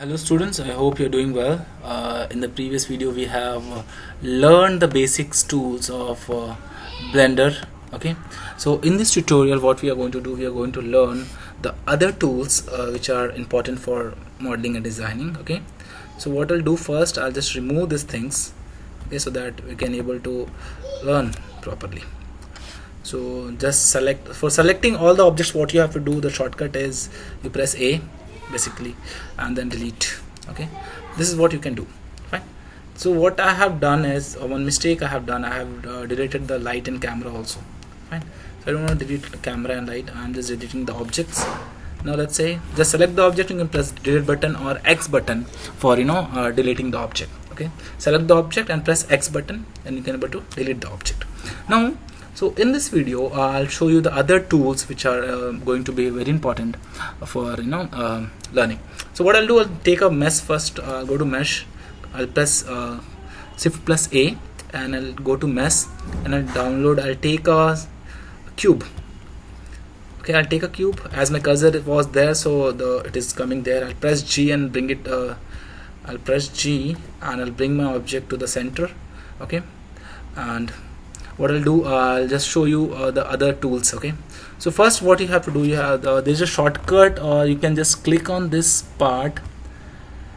Hello students, I hope you're doing well. In the previous video we have learned the basics tools of Blender. Okay, so in this tutorial what we are going to do, we are going to learn the other tools which are important for modeling and designing. Okay, so what I'll do first, I'll just remove these things, okay, so that we can able to learn properly. So just selecting all the objects, what you have to do, the shortcut is you press A basically and then delete. Okay, this is what you can do. Fine. So what I have done is one mistake I have done, I have deleted the light and camera also. Fine. So I don't want to delete the camera and light, I'm just deleting the objects. Now let's say just select the object, you can press delete button or X button for deleting the object. Okay, select the object and press X button and you can able to delete the object. Now so in this video I'll show you the other tools which are going to be very important for learning. So what I'll do, I'll take a mesh first. Go to mesh, I'll press shift plus A and I'll go to mesh and I'll download. I'll take a cube. Okay, I'll take a cube as my cursor was there, so it is coming there. I'll press G and bring it. I'll press G and I'll bring my object to the center. Okay, and what I'll do, I'll just show you the other tools. Okay, so first what you have to do, you have there's a shortcut, or you can just click on this part.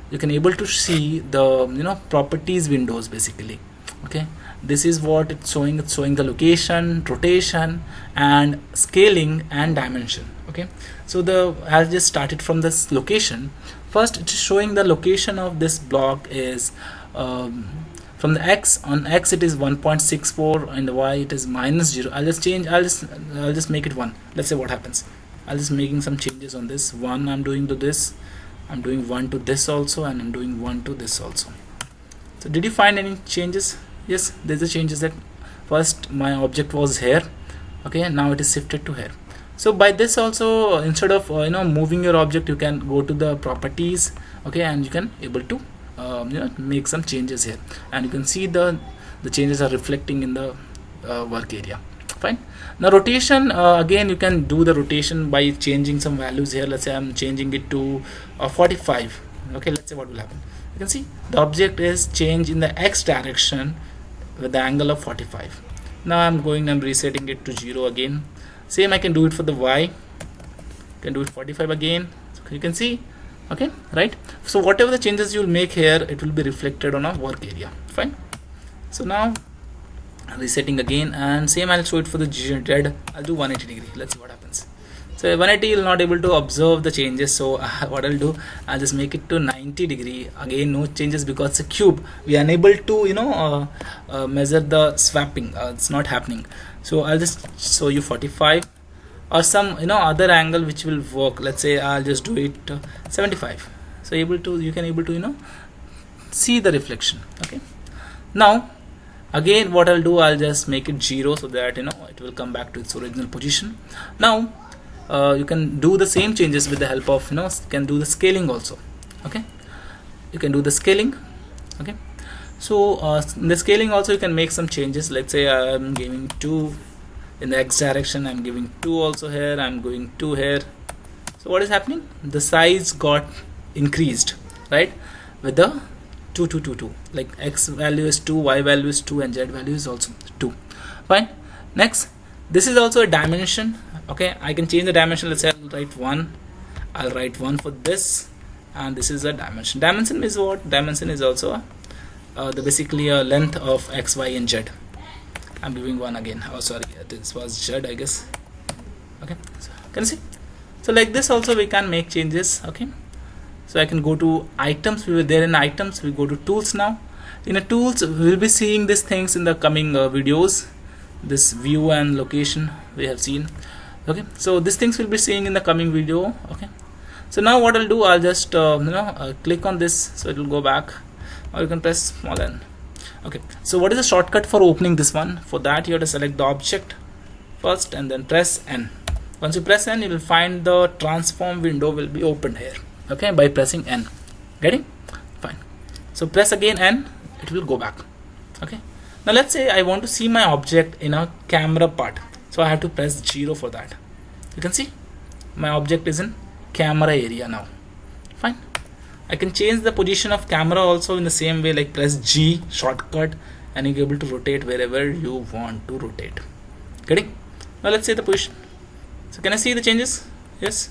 You can able to see the properties windows basically. Okay, this is what it's showing. It's showing the location, rotation and scaling and dimension. Okay, so I'll just started from this location. First it is showing the location of this block is from the X. On X it is 1.64 and the Y it is -0. I'll just make it 1. Let's say what happens. I'll just making some changes on this. 1 I'm doing to this, I'm doing 1 to this also, and I'm doing 1 to this also. So did you find any changes? Yes, there's a changes that first my object was here. Okay, now it is shifted to here. So by this also, instead of moving your object, you can go to the properties. Okay, and you can able to make some changes here, and you can see the changes are reflecting in the work area. Fine. Now rotation, again you can do the rotation by changing some values here. Let's say I'm changing it to 45. Okay, let's say what will happen. You can see the object is changed in the X direction with the angle of 45. Now I'm resetting it to 0 again. Same I can do it for the Y. Can do it 45 again. So you can see. Okay, right? So whatever the changes you'll make here, it will be reflected on a work area. Fine. So now resetting again, and same I'll show it for the Z. I'll do 180 degree. Let's see what happens. So 180 you'll not able to observe the changes, so what I'll do, I'll just make it to 90 degree. Again no changes because it's a cube, we are unable to measure the swapping. It's not happening. So I'll just show you 45 or some other angle which will work. Let's say I'll just do it 75. So you can able to see the reflection. Okay, now again what I'll do, I'll just make it 0 so that it will come back to its original position. Now you can do the same changes with the help of can do the scaling also. Okay, you can do the scaling. Okay, so in the scaling also you can make some changes. Let's say I'm giving 2 in the X direction, I'm giving 2 also here, I'm going 2 here. So what is happening, the size got increased, right, with the 2 2 2 2, like X value is 2, Y value is 2 and Z value is also 2. Fine. Next, this is also a dimension. Okay, I can change the dimension. Let's say I'll write 1, I'll write 1 for this, and this is a dimension. Dimension is what? Dimension is also basically a length of X, Y and Z. I'm giving 1 again. Oh sorry, this was Z I guess. Okay, so can you see? So like this also we can make changes. Okay, so I can go to items. We were there in items, we go to tools now. In a tools we will be seeing these things in the coming videos. This view and location we have seen. Okay, so these things will be seeing in the coming video. Okay, so now what I'll do, I'll just click on this, so it will go back, or you can press small n. Okay, so what is the shortcut for opening this one? For that you have to select the object first and then press N. Once you press N, you will find the transform window will be opened here. Okay, by pressing N. Getting? Fine. So press again N, it will go back. Okay, now let's say I want to see my object in a camera part, so I have to press 0 for that. You can see my object is in camera area now. Fine. I can change the position of camera also in the same way, like press G shortcut and you're able to rotate wherever you want to rotate. Getting? Now let's say the position. So can I see the changes? Yes.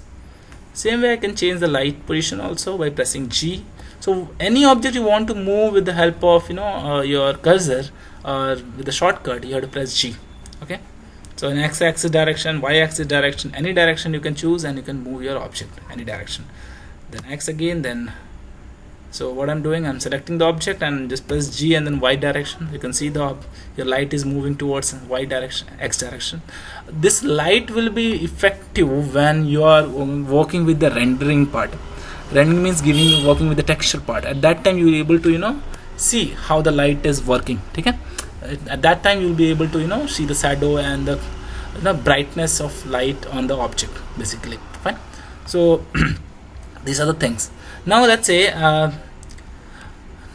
Same way I can change the light position also by pressing G. So any object you want to move with the help of your cursor or with the shortcut, you have to press G. Okay. So in x-axis direction, y-axis direction, any direction you can choose and you can move your object any direction. Then X again, then so what I'm doing, I'm selecting the object and just press G and then Y direction. You can see your light is moving towards Y direction, X direction. This light will be effective when you are working with the rendering part. Rendering means working with the texture part. At that time you will be able to see how the light is working. Okay? At that time you will be able to see the shadow and the brightness of light on the object basically. Fine. So these are the things. Now let's say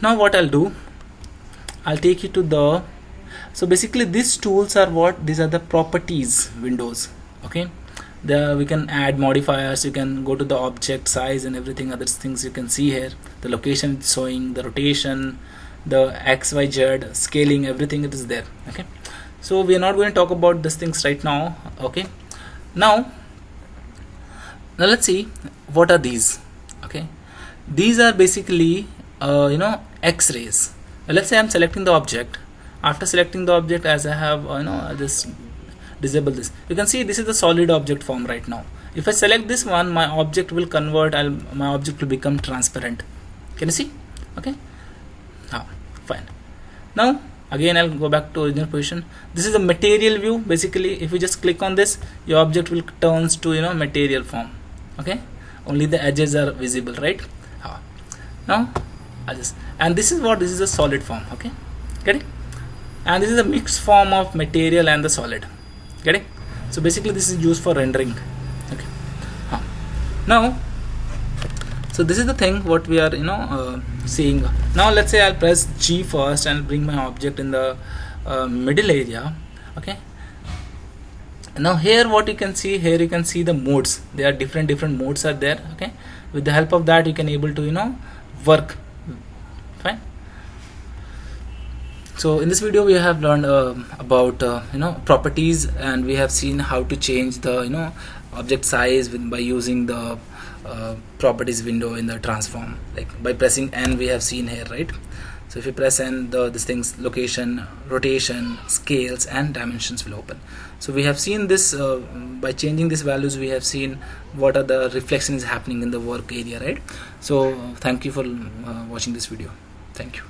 now what I'll do, I'll take you to the, so basically these tools are what, these are the properties windows. Okay, we can add modifiers, you can go to the object size and everything other things you can see here. The location is showing, the rotation, the XYZ scaling, everything it is there. Okay, so we are not going to talk about these things right now. Okay, now let's see what are these. Okay, these are basically X-rays. Let's say I'm selecting the object. After selecting the object, as I have this disable this, you can see this is the solid object form right now. If I select this one, my object will convert, my object will become transparent. Can you see? Okay, fine. Now again I'll go back to original position. This is a material view. Basically if you just click on this, your object will turns to material form. Okay, only the edges are visible, right? Now and this is a solid form. Okay, get it? And this is a mixed form of material and the solid. Get it? So basically this is used for rendering. Okay, now so this is the thing what we are seeing. Now let's say I'll press G first and bring my object in the middle area. Okay, now here what you can see, here you can see the modes. There are different modes are there. Okay, with the help of that you can able to work. Fine. So in this video we have learned about properties, and we have seen how to change the object size by using the properties window in the transform, like by pressing N. We have seen here, right? So if you press N, these things, location, rotation, scales and dimensions will open. So we have seen this by changing these values, we have seen what are the reflections happening in the work area, right? So thank you for watching this video. Thank you.